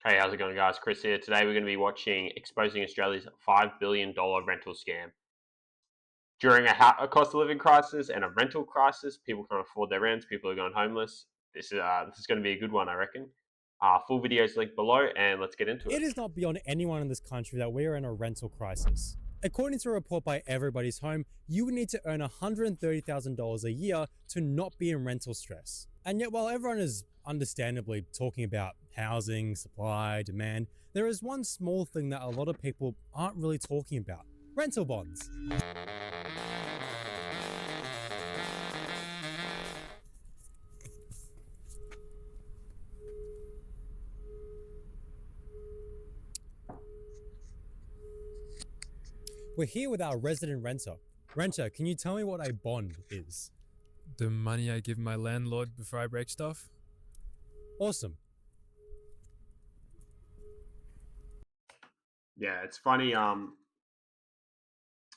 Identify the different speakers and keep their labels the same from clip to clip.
Speaker 1: Hey, how's it going, guys? Chris here. Today we're going to be watching Exposing Australia's $5 billion rental scam. During a cost of living crisis and a rental crisis, people can't afford their rents, people are going homeless. This is going to be a good one, I reckon. Full video is linked below, and let's get into it.
Speaker 2: It is not beyond anyone in this country that we are in a rental crisis. According to a report by Everybody's Home, you would need to earn $130,000 a year to not be in rental stress. And yet, while everyone is understandably talking about housing, supply, demand, there is one small thing that a lot of people aren't really talking about: rental bonds. We're here with our resident renter. Renter, can you tell me what a bond is?
Speaker 3: The money I give my landlord before I break stuff?
Speaker 2: Awesome.
Speaker 1: Yeah, it's funny.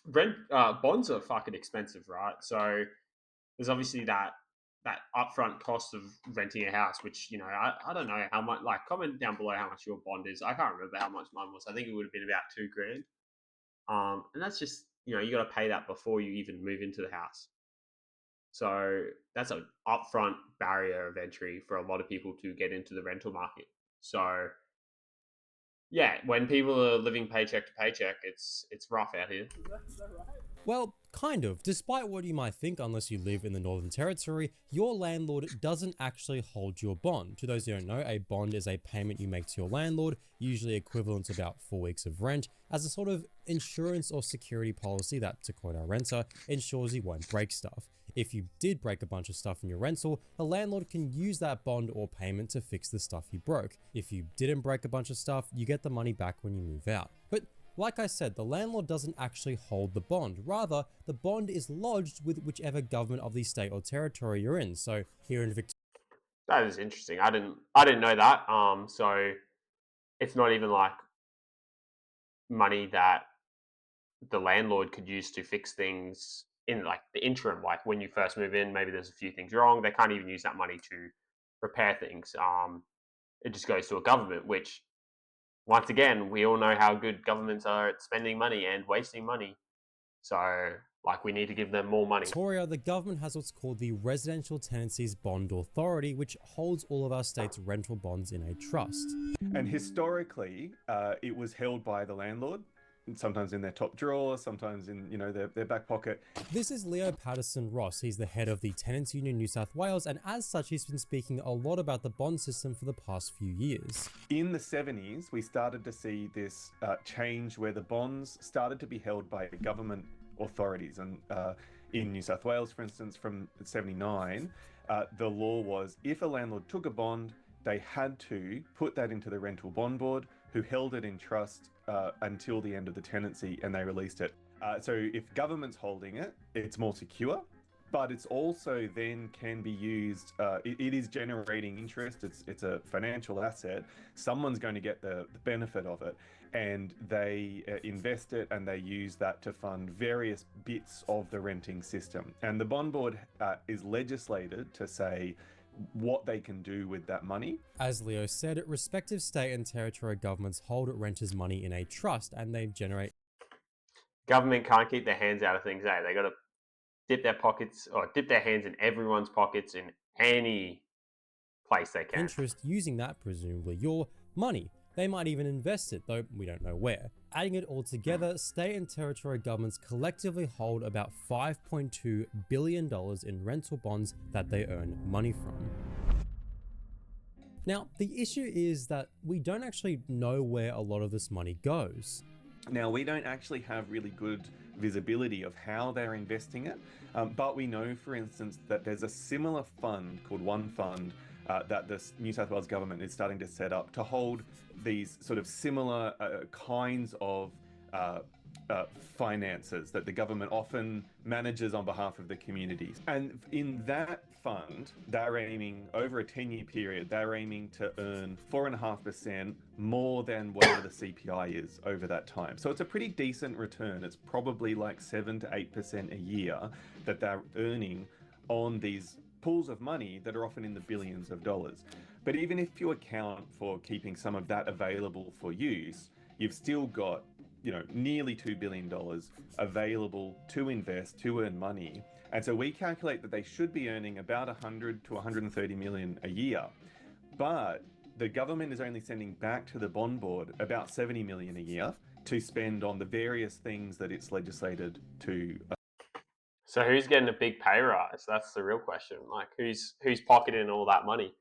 Speaker 1: Rent bonds are fucking expensive, right? So there's obviously that upfront cost of renting a house, which I don't know how much. Like, comment down below how much your bond is. I can't remember how much mine was. I think it would have been about 2 grand. And that's just you got to pay that before you even move into the house. So that's an upfront barrier of entry for a lot of people to get into the rental market. So yeah, when people are living paycheck to paycheck, it's rough out here.
Speaker 2: Well, kind of. Despite what you might think, unless you live in the Northern Territory, your landlord doesn't actually hold your bond. To those who don't know, a bond is a payment you make to your landlord, usually equivalent to about 4 weeks of rent, as a sort of insurance or security policy that, to quote our renter, ensures you won't break stuff. If you did break a bunch of stuff in your rental, the landlord can use that bond or payment to fix the stuff you broke. If you didn't break a bunch of stuff, you get the money back when you move out. But like I said, the landlord doesn't actually hold the bond. Rather, the bond is lodged with whichever government of the state or territory you're in. So here in Victoria,
Speaker 1: That is interesting. I didn't know that. So it's not even like money that the landlord could use to fix things in like the interim. Like when you first move in, maybe there's a few things wrong. They can't even use that money to repair things. It just goes to a government, which once again, we all know how good governments are at spending money and wasting money. So, like, we need to give them more money.
Speaker 2: the government has what's called the Residential Tenancies Bond Authority, which holds all of our state's rental bonds in a trust.
Speaker 4: And historically, it was held by the landlord, sometimes in their top drawer, sometimes in their back pocket.
Speaker 2: This is Leo Patterson Ross. He's the head of the Tenants Union New South Wales, and as such, he's been speaking a lot about the bond system for the past few years.
Speaker 4: In the 70s, we started to see this change where the bonds started to be held by government authorities. And in New South Wales, for instance, from 79, the law was if a landlord took a bond, they had to put that into the rental bond board, who held it in trust until the end of the tenancy, and they released it. So if government's holding it, it's more secure, but it's also then can be used. It is generating interest. It's a financial asset. Someone's going to get the benefit of it, and they invest it, and they use that to fund various bits of the renting system. And the bond board is legislated to say what they can do with that money.
Speaker 2: As Leo said, respective state and territory governments hold renters' money in a trust, and they generate
Speaker 1: Government can't keep their hands out of things, eh? They got to dip their pockets or dip their hands in everyone's pockets in any place they can.
Speaker 2: interest using that, presumably your money. They might even invest it, though we don't know where. Adding it all together, state and territory governments collectively hold about $5.2 billion in rental bonds that they earn money from. Now, the issue is that we don't actually know where a lot of this money goes.
Speaker 4: Now, we don't actually have really good visibility of how they're investing it, but we know, for instance, that there's a similar fund called One Fund that the New South Wales government is starting to set up to hold these sort of similar kinds of finances that the government often manages on behalf of the communities. And in that fund, they're aiming over a 10-year period, they're aiming to earn 4.5% more than whatever the CPI is over that time. So it's a pretty decent return. It's probably like 7 to 8% a year that they're earning on these pools of money that are often in the billions of dollars. But even if you account for keeping some of that available for use, you've still got, nearly $2 billion available to invest, to earn money. And so we calculate that they should be earning about 100 to 130 million a year. But the government is only sending back to the bond board about 70 million a year to spend on the various things that it's legislated to.
Speaker 1: So who's getting a big pay rise? That's the real question. Like who's pocketing all that money?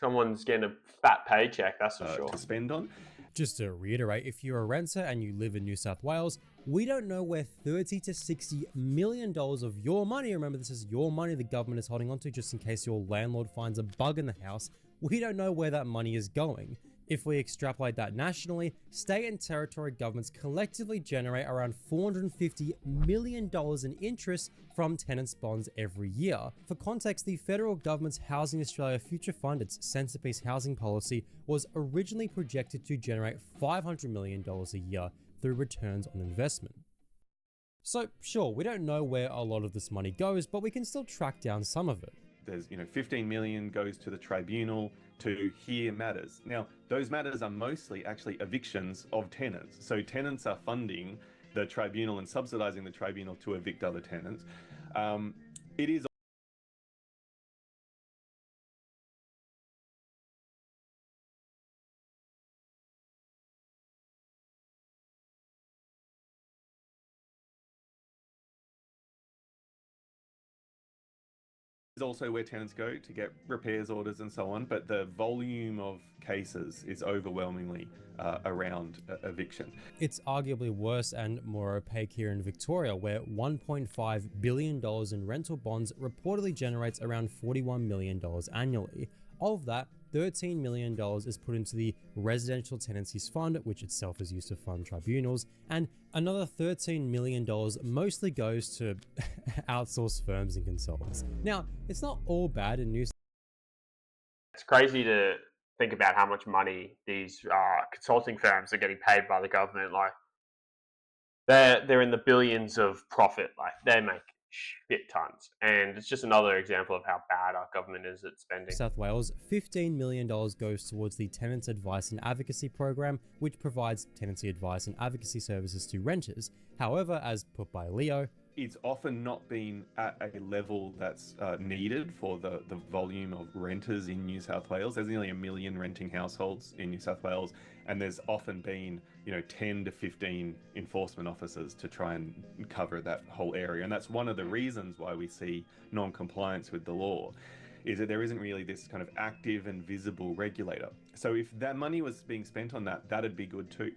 Speaker 1: Someone's getting a fat paycheck, that's for sure.
Speaker 4: To spend on.
Speaker 2: Just to reiterate, if you're a renter and you live in New South Wales, we don't know where 30 to 60 million dollars of your money, remember this is your money the government is holding onto just in case your landlord finds a bug in the house, we don't know where that money is going. If we extrapolate that nationally, state and territory governments collectively generate around $450 million in interest from tenants' bonds every year. For context, the federal government's Housing Australia Future Fund, its centerpiece housing policy, was originally projected to generate $500 million a year through returns on investment. So sure, we don't know where a lot of this money goes, but we can still track down some of it.
Speaker 4: There's, 15 million goes to the tribunal to hear matters. Now, those matters are mostly actually evictions of tenants. So tenants are funding the tribunal and subsidizing the tribunal to evict other tenants. It is also where tenants go to get repairs orders and so on, but the volume of cases is overwhelmingly around eviction.
Speaker 2: It's arguably worse and more opaque here in Victoria, where $1.5 billion in rental bonds reportedly generates around $41 million annually. Of that, $13 million is put into the Residential Tenancies Fund, which itself is used to fund tribunals, and another $13 million mostly goes to outsourced firms and consultants. Now, it's not all bad in New South Wales.
Speaker 1: It's crazy to think about how much money these consulting firms are getting paid by the government. Like they're in the billions of profit. Like they make shit tons, and it's just another example of how bad our government is at spending.
Speaker 2: South Wales, $15 million goes towards the Tenants Advice and Advocacy Program, which provides tenancy advice and advocacy services to renters. However, as put by Leo,
Speaker 4: it's often not been at a level that's needed for the volume of renters in New South Wales. There's nearly 1 million renting households in New South Wales, and there's often been 10 to 15 enforcement officers to try and cover that whole area. And that's one of the reasons why we see non-compliance with the law, is that there isn't really this kind of active and visible regulator. So if that money was being spent on that, that'd be good too.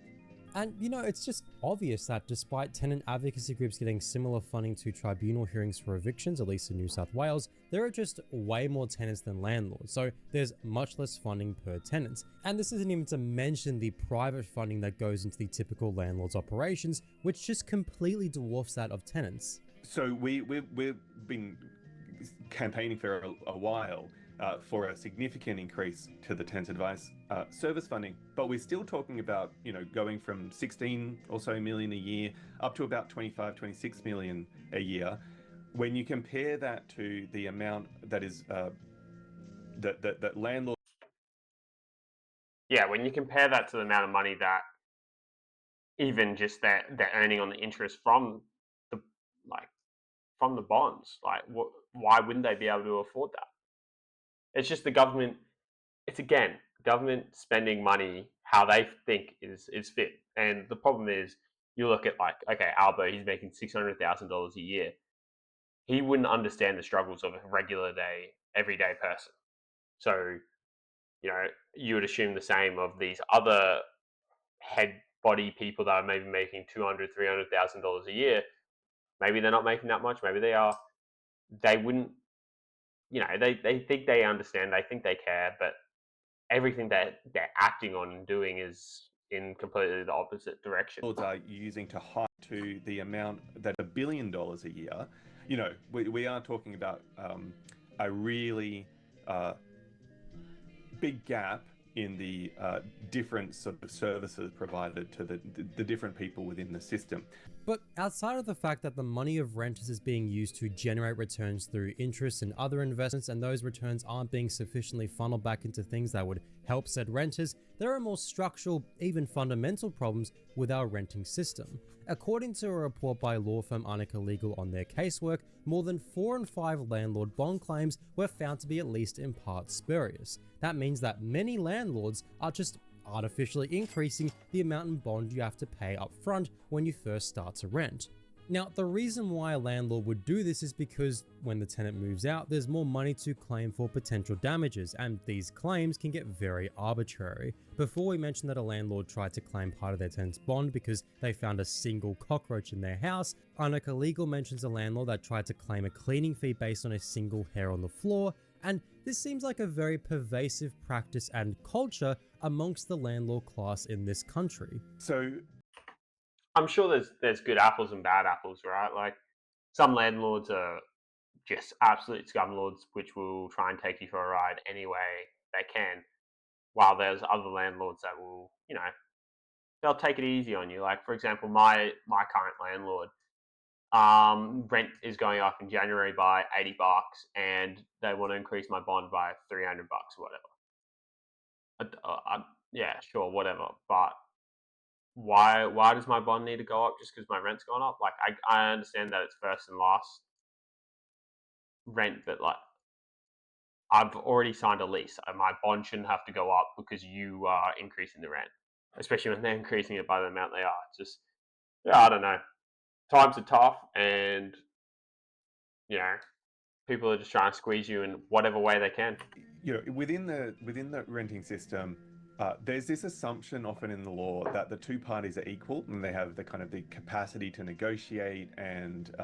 Speaker 2: And it's just obvious that despite tenant advocacy groups getting similar funding to tribunal hearings for evictions, at least in New South Wales, there are just way more tenants than landlords, so there's much less funding per tenant. And this isn't even to mention the private funding that goes into the typical landlord's operations, which just completely dwarfs that of tenants.
Speaker 4: So we've been campaigning for a while for a significant increase to the tenant advice service funding, but we're still talking about going from 16 or so million a year up to about 25, 26 million a year. When you compare that to the amount that is that landlords,
Speaker 1: when you compare that to the amount of money that even just they're earning on the interest from the bonds, why wouldn't they be able to afford that? It's just the government. It's again government spending money how they think is fit. And the problem is, you look at Albo, he's making $600,000 a year. He wouldn't understand the struggles of a regular day, everyday person. So, you would assume the same of these other head body people that are maybe making $200,000, $300,000 a year. Maybe they're not making that much. Maybe they are. They wouldn't. They think they understand, they think they care, but everything that they're acting on and doing is in completely the opposite direction.
Speaker 4: Are using to hide to the amount that $1 billion a year. We are talking about a really big gap in the different sort of services provided to the different people within the system.
Speaker 2: But outside of the fact that the money of renters is being used to generate returns through interest and other investments, and those returns aren't being sufficiently funneled back into things that would help said renters, there are more structural, even fundamental problems with our renting system. According to a report by law firm Arnica Legal on their casework, more than 4 in 5 landlord bond claims were found to be at least in part spurious. That means that many landlords are just artificially increasing the amount in bond you have to pay up front when you first start to rent. Now, the reason why a landlord would do this is because when the tenant moves out, there's more money to claim for potential damages, and these claims can get very arbitrary. Before we mentioned that a landlord tried to claim part of their tenant's bond because they found a single cockroach in their house, Arnica Legal mentions a landlord that tried to claim a cleaning fee based on a single hair on the floor, and this seems like a very pervasive practice and culture amongst the landlord class in this country.
Speaker 4: So
Speaker 1: I'm sure there's good apples and bad apples, right? Like some landlords are just absolute scumlords, which will try and take you for a ride any way they can, while there's other landlords that will, they'll take it easy on you. Like for example, my current landlord, rent is going up in January by $80, and they want to increase my bond by $300 or whatever. Yeah, sure, whatever, but why does my bond need to go up just because my rent's gone up? Like I understand that it's first and last rent, but like I've already signed a lease. My bond shouldn't have to go up because you are increasing the rent, especially when they're increasing it by the amount they are. It's just, yeah, I don't know. Times are tough, and people are just trying to squeeze you in whatever way they can.
Speaker 4: Within the renting system, there's this assumption often in the law that the two parties are equal and they have the kind of the capacity to negotiate and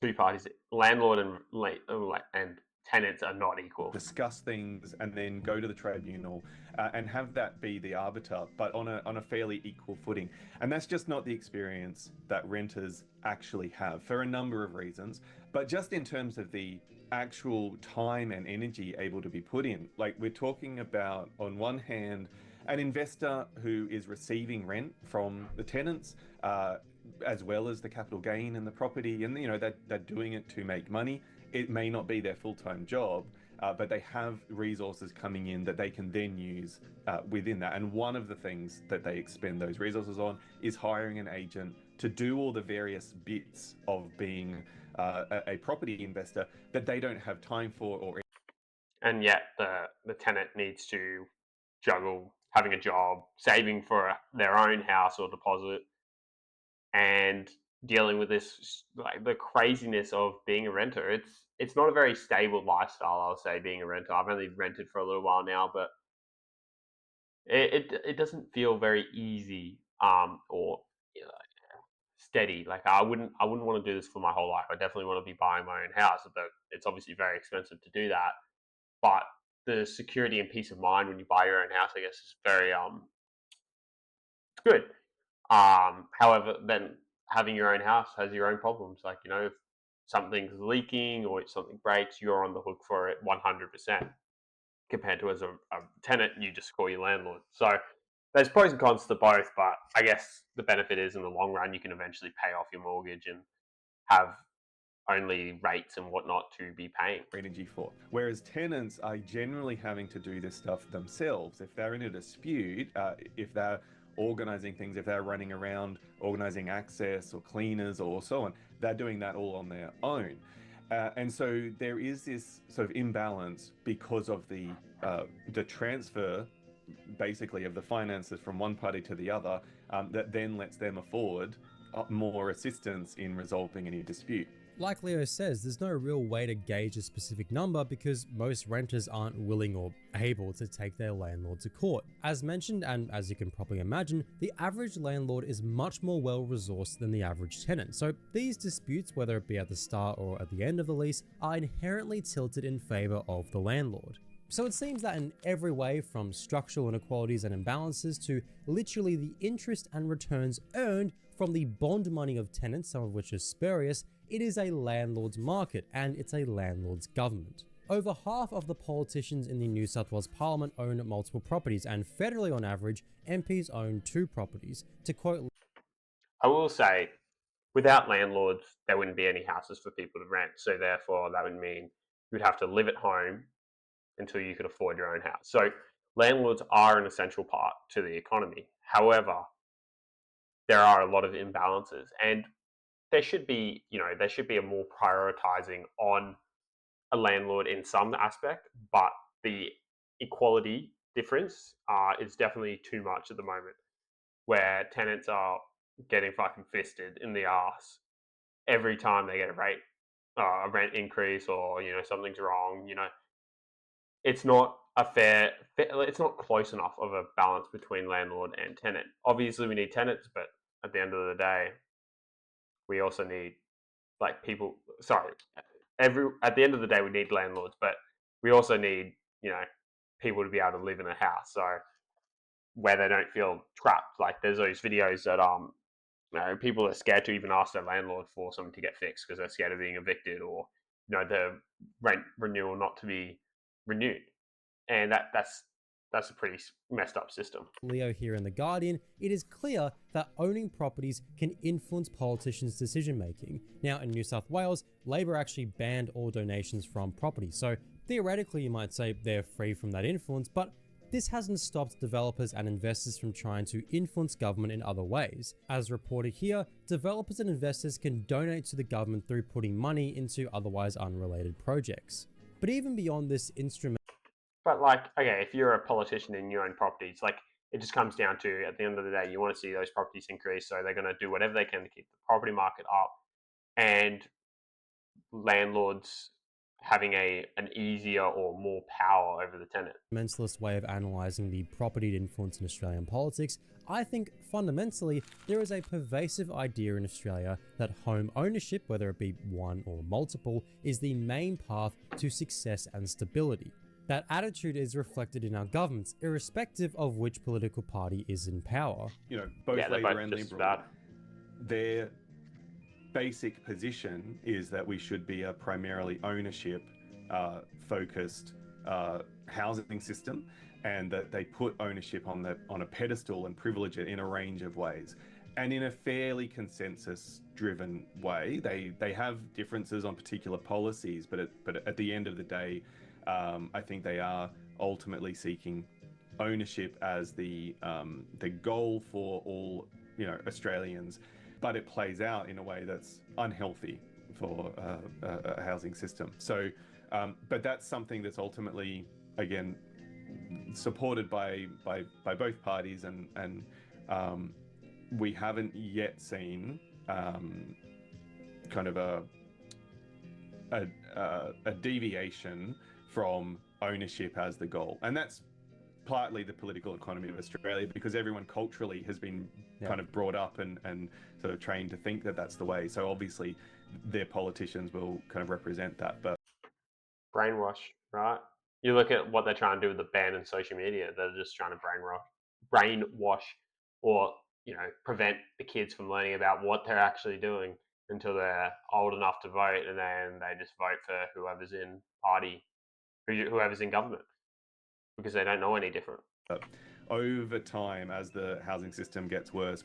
Speaker 1: Two parties, landlord and tenants, are not equal.
Speaker 4: discuss things and then go to the tribunal and have that be the arbiter, but on a fairly equal footing. And that's just not the experience that renters actually have for a number of reasons. But just in terms of the actual time and energy able to be put in, like we're talking about, on one hand, an investor who is receiving rent from the tenants, as well as the capital gain and the property, and they're doing it to make money. It may not be their full-time job, but they have resources coming in that they can then use within that. And one of the things that they expend those resources on is hiring an agent to do all the various bits of being a property investor that they don't have time for.
Speaker 1: And yet the tenant needs to juggle having a job, saving for their own house or deposit, and dealing with this, like the craziness of being a renter. It's not a very stable lifestyle, I'll say, being a renter. I've only rented for a little while now, but it doesn't feel very easy or steady. Like I wouldn't want to do this for my whole life. I definitely want to be buying my own house, but it's obviously very expensive to do that. But the security and peace of mind when you buy your own house, I guess, is very it's good. However, then having your own house has your own problems. Like, if something's leaking or if something breaks, you're on the hook for it 100%. Compared to as a tenant, you just call your landlord. So there's pros and cons to both, but I guess the benefit is in the long run, you can eventually pay off your mortgage and have only rates and whatnot to be paying
Speaker 4: energy for. Whereas tenants are generally having to do this stuff themselves. If they're in a dispute, if they're organizing things, if they're running around organizing access or cleaners or so on, they're doing that all on their own. And so there is this sort of imbalance because of the transfer, basically, of the finances from one party to the other, that then lets them afford more assistance in resolving any dispute.
Speaker 2: Like Leo says, there's no real way to gauge a specific number because most renters aren't willing or able to take their landlord to court. As mentioned, and as you can probably imagine, the average landlord is much more well-resourced than the average tenant, so these disputes, whether it be at the start or at the end of the lease, are inherently tilted in favor of the landlord. So it seems that in every way, from structural inequalities and imbalances to literally the interest and returns earned from the bond money of tenants, some of which is spurious, it is a landlord's market and it's a landlord's government. Over half of the politicians in the New South Wales Parliament own multiple properties, and federally on average, MPs own 2 properties. To quote,
Speaker 1: I will say, without landlords, there wouldn't be any houses for people to rent. So therefore, that would mean you'd have to live at home until you could afford your own house. So landlords are an essential part to the economy. However, there are a lot of imbalances, and there should be, there should be a more prioritizing on a landlord in some aspect, but the equality difference is definitely too much at the moment, where tenants are getting fucking fisted in the ass every time they get a rent increase, or something's wrong. It's not it's not close enough of a balance between landlord and tenant. Obviously, we need tenants, but at the end of the day, we also need like people. Sorry, at the end of the day, we need landlords, but we also need people to be able to live in a house, so where they don't feel trapped. Like there's those videos that people are scared to even ask their landlord for something to get fixed because they're scared of being evicted, or the rent renewal not to be renewed, and that's a pretty messed up system.
Speaker 2: Leo here in The Guardian, it is clear that owning properties can influence politicians' decision making. Now, in New South Wales, Labor actually banned all donations from property, so theoretically you might say they're free from that influence, but this hasn't stopped developers and investors from trying to influence government in other ways. As reported here, developers and investors can donate to the government through putting money into otherwise unrelated projects. But even beyond this instrument,
Speaker 1: But okay, if you're a politician and you own properties, it just comes down to, at the end of the day, you want to see those properties increase, so they're going to do whatever they can to keep the property market up, and landlords having an easier or more power over the tenant.
Speaker 2: Mentalist way of analysing the property influence in Australian politics, I think fundamentally there is a pervasive idea in Australia that home ownership, whether it be one or multiple, is the main path to success and stability. That attitude is reflected in our governments, irrespective of which political party is in power.
Speaker 4: Both
Speaker 1: Yeah, they're
Speaker 4: Labor
Speaker 1: both
Speaker 4: and
Speaker 1: just as
Speaker 4: Liberal,
Speaker 1: bad.
Speaker 4: their basic position is that we should be a primarily ownership focused housing system, and that they put ownership on a pedestal and privilege it in a range of ways, and in a fairly consensus driven way. They have differences on particular policies, but at the end of the day, I think they are ultimately seeking ownership as the goal for all Australians, but it plays out in a way that's unhealthy for a housing system. So, but that's something that's ultimately, again, supported by both parties, and we haven't yet seen kind of a deviation from ownership as the goal. And that's partly the political economy of Australia, because everyone culturally has been kind of brought up and sort of trained to think that that's the way. So obviously their politicians will kind of represent that. But
Speaker 1: Brainwash, right? You look at what they're trying to do with the ban on social media. They're just trying to brainwash, or prevent the kids from learning about what they're actually doing until they're old enough to vote, and then they just vote for whoever's in party, whoever's in government, because they don't know any different.
Speaker 4: over time, as the housing system gets worse,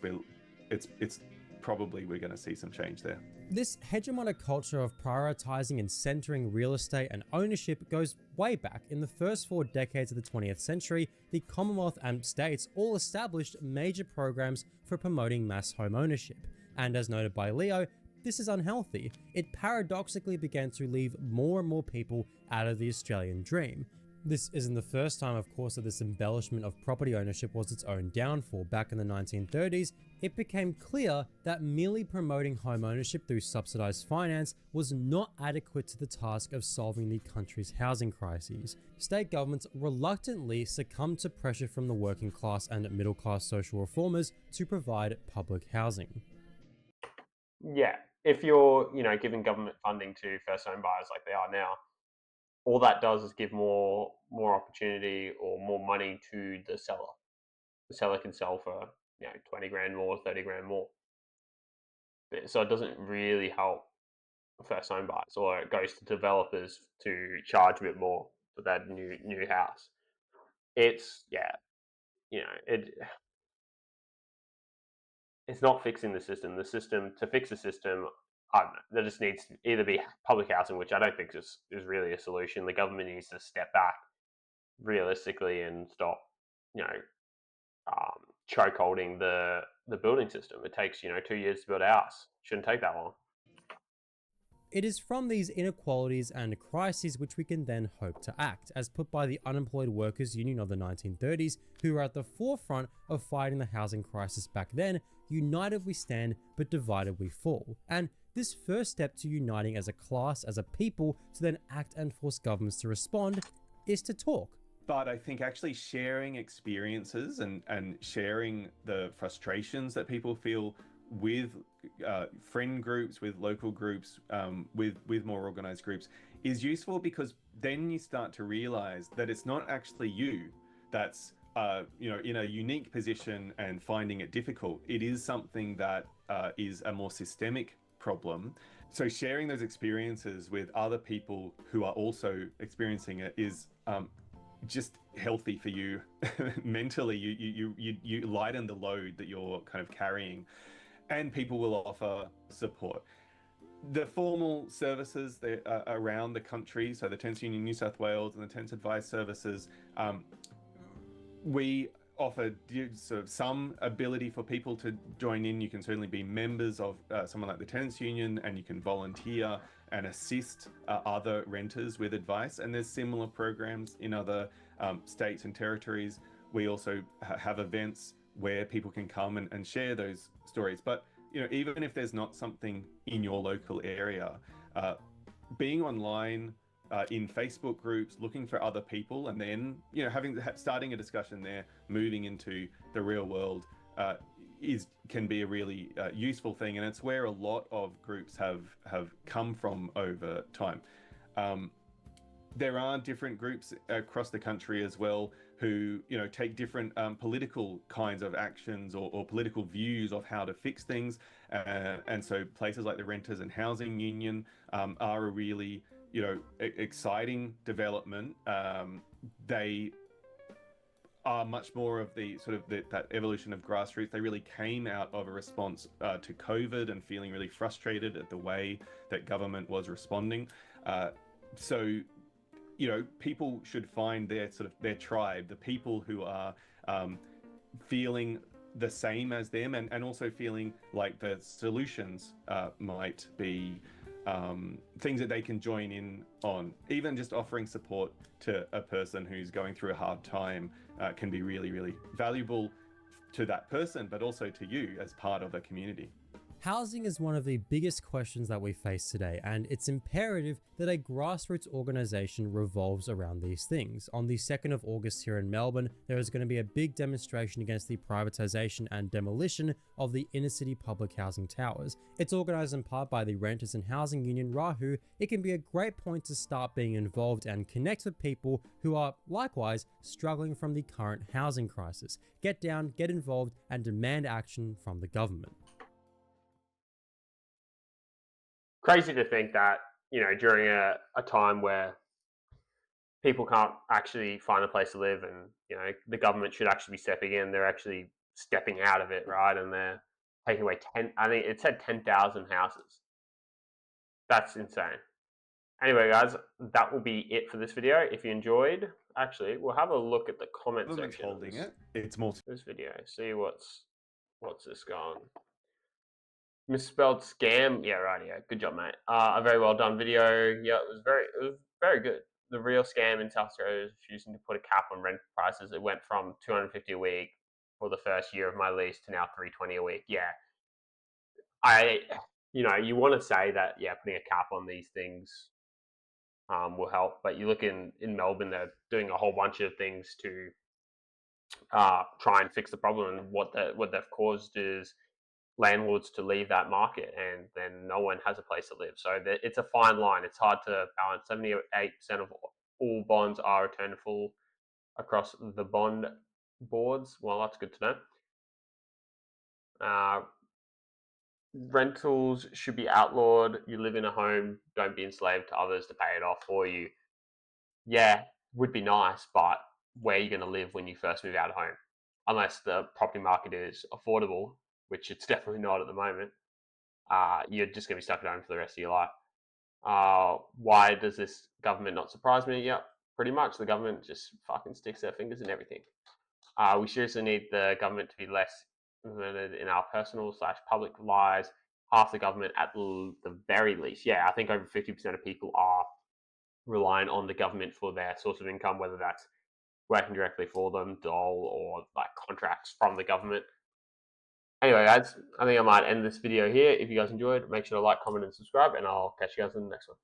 Speaker 4: it's probably we're going to see some change there.
Speaker 2: This hegemonic culture of prioritizing and centering real estate and ownership goes way back. In the first 4 decades of the 20th century, the Commonwealth and states all established major programs for promoting mass home ownership. And as noted by Leo, this is unhealthy. It paradoxically began to leave more and more people out of the Australian dream. This isn't the first time, of course, that this embellishment of property ownership was its own downfall. Back in the 1930s, it became clear that merely promoting home ownership through subsidized finance was not adequate to the task of solving the country's housing crises. State governments reluctantly succumbed to pressure from the working class and middle class social reformers to provide public housing.
Speaker 1: Yeah, if you're giving government funding to first home buyers like they are now, all that does is give more opportunity or more money to the seller. The seller can sell for 20 grand more, 30 grand more. So it doesn't really help first home buyers, or it goes to developers to charge a bit more for that new house. It's it's not fixing the system. The system to fix the system, I don't know. There just needs to either be public housing, which I don't think is really a solution. The government needs to step back realistically and stop, you know, choke holding the building system. It takes 2 years to build a house. Shouldn't take that long.
Speaker 2: It is from these inequalities and crises which we can then hope to act, as put by the Unemployed Workers Union of the 1930s, who were at the forefront of fighting the housing crisis back then. United we stand, but divided we fall. And this first step to uniting as a class, as a people, to then act and force governments to respond, is to talk.
Speaker 4: But I think actually sharing experiences and sharing the frustrations that people feel with friend groups, with local groups, with more organized groups is useful, because then you start to realize that it's not actually you that's in a unique position and finding it difficult. It is something that is a more systemic problem. So sharing those experiences with other people who are also experiencing it is just healthy for you mentally. You lighten the load that you're kind of carrying, and people will offer support. The formal services that around the country, so the Tenants Union New South Wales and the Tenants Advice Services, we offer sort of some ability for people to join in. You can certainly be members of someone like the Tenants Union, and you can volunteer and assist other renters with advice. And there's similar programs in other states and territories. We also have events where people can come and share those stories. But even if there's not something in your local area, being online in Facebook groups, looking for other people, and then starting a discussion there, moving into the real world can be a really useful thing, and it's where a lot of groups have come from over time. There are different groups across the country as well who take different political kinds of actions or political views of how to fix things, and so places like the Renters and Housing Union are a really exciting development. They are much more of the sort of that evolution of grassroots. They really came out of a response to COVID and feeling really frustrated at the way that government was responding. So people should find their tribe, the people who are feeling the same as them, and also feeling like the solutions might be things that they can join in on. Even just offering support to a person who's going through a hard time can be really, really valuable to that person, but also to you as part of a community.
Speaker 2: Housing is one of the biggest questions that we face today, and it's imperative that a grassroots organisation revolves around these things. On the 2nd of August here in Melbourne, there is going to be a big demonstration against the privatisation and demolition of the inner city public housing towers. It's organised in part by the Renters and Housing Union, Rahu. It can be a great point to start being involved and connect with people who are likewise struggling from the current housing crisis. Get down, get involved, and demand action from the government.
Speaker 1: Crazy to think that during a time where people can't actually find a place to live, and the government should actually be stepping in, they're actually stepping out of it, right? And they're taking away I think it said 10,000 houses. That's insane. Anyway, guys, that will be it for this video. If you enjoyed, actually, we'll have a look at the comment section.
Speaker 4: Holding it. It's more
Speaker 1: this video. See what's this going. Misspelled scam. Yeah, right. Yeah, good job, mate. A very well done video. Yeah, it was very good. The real scam in South Australia is refusing to put a cap on rent prices. It went from $250 a week for the first year of my lease to now $320 a week. Yeah, you want to say that putting a cap on these things will help, but you look in Melbourne, they're doing a whole bunch of things to try and fix the problem, and what they've caused is landlords to leave that market, and then no one has a place to live. So it's a fine line. It's hard to balance. 78% of all bonds are returned full across the bond boards. Well, that's good to know. rentals should be outlawed. You live in a home, don't be enslaved to others to pay it off for you. Yeah, would be nice, but where are you going to live when you first move out of home? Unless the property market is affordable, which it's definitely not at the moment. You're just going to be stuck at home for the rest of your life. Why does this government not surprise me? Yep, pretty much. The government just fucking sticks their fingers in everything. We seriously need the government to be less involved in our personal/public lives. Half the government at the very least. Yeah, I think over 50% of people are relying on the government for their source of income, whether that's working directly for them, dole, or like contracts from the government. Anyway, guys, I think I might end this video here. If you guys enjoyed, make sure to like, comment, and subscribe, and I'll catch you guys in the next one.